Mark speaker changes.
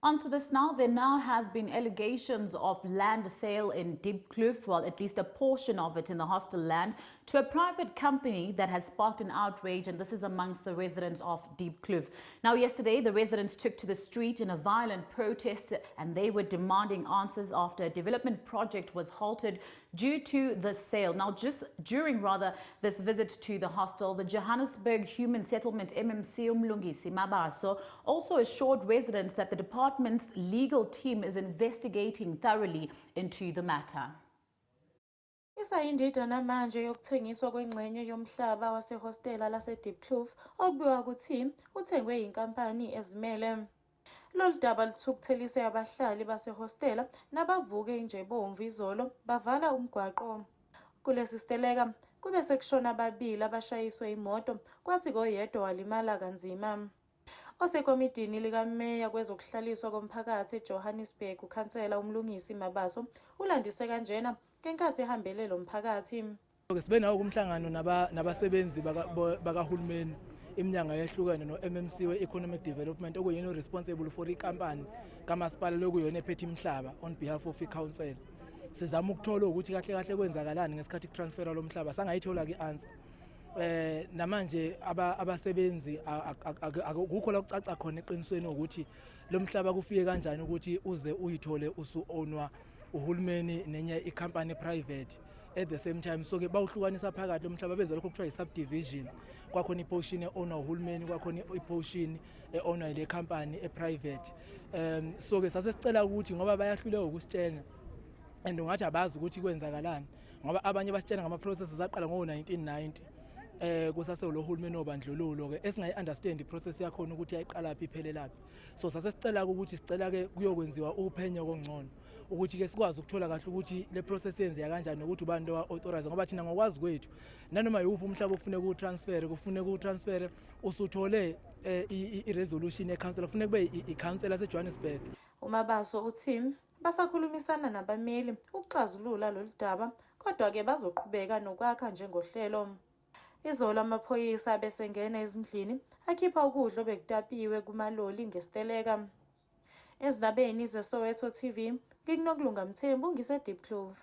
Speaker 1: Onto this now, there now has been allegations of land sale in Diepkloof, well, at least a portion of it in the hostel land, to a private company that has sparked an outrage, and this is amongst the residents of Diepkloof. Now, yesterday, the residents took to the street in a violent protest, and they were demanding answers after a development project was halted due to the sale. Now, just during this visit to the hostel, the Johannesburg Human Settlement MMC Umlungisi Mabaso also assured residents that the department's legal team is investigating thoroughly into the matter.
Speaker 2: Isayindida namanje yokuthengiswa kwengxenye yomhlaba wasehostela lase-Diepkloof okubizwa ukuthi uthengwe yinkampani ezimele. Lolu daba luthukuthelise abahlali basehostela nabavuke injebomvu izolo bavala umgwaqo. Kulesi siteleka kube sekushona ababili abashayiswe imoto kwathi koyedwa walimala kanzima. Osekomidini likameya kwezokuhlaliswa komphakathi eJohannesburg ukhansela uMlungisi Mabaso ulandise kanjena ngenkathi ehambele lo mphakathi.
Speaker 3: Sibe nawo kumhlangano nabasebenzi bakahulumeni iminyanga yehlukene no-MMC we-Economic Development okuyena responsible for ikampani kamasipala lokuyona ephethe imhlaba on behalf of i-council. Sizama ukuthola ukuthi kahle kahle kwenzakalani ngesikhathi kutransfera lo mhlaba sangayithola ke answer. Namanje abasebenzi akukho la kucaca khona eqinisweni ukuthi lo mhlaba kufike kanjani ukuthi uze uyithole usu-ownwa uhulumeni nenye i-company private at the same time. So ke bawuhlukanisa phakathi lo mhlaba benza lokho kuthiwa i-subdivision. Kwakhona iportion e-ownwa uhulumeni, kwakhona iportion e-ownwa ile company e-private. So ke sasesicela ukuthi ngoba bayahluleka ukusitshela and ungathi abazi ukuthi kwenzakalani ngoba abanye basitshela ngama-processes aqala ngo-1990 kusase lo hulumeni obandlululo ke esingayi-understand i-process yakhona ukuthi yayiqalaphi iphelelaphi. So sasesicela ukuthi sicela ke kuyokwenziwa uphenyo kongcono ukuthi ke sikwazi ukuthola kahle ukuthi le process yenzeka kanjani nokuthi ubani authorize ngoba thina ngokwazi kwethu nanoma yiwuphi umhlaba okufuneka uwutransfere usuthole i-resolution ye-council kufuneka kube i-council yaseJohannesburg.
Speaker 2: uMabaso uthi basakhulumisana nabameli ukuxazulula lolu daba kodwa ke bazoqhubeka nokwakha njengohlelo. Izolo amaphoyisa besengena ezindlini akhipha ukudla obekutapiwe kumaloli ngesiteleka. Ezindabeni zeSoweto TV, ngikuNokulunga Mthembu ngise-Diepkloof.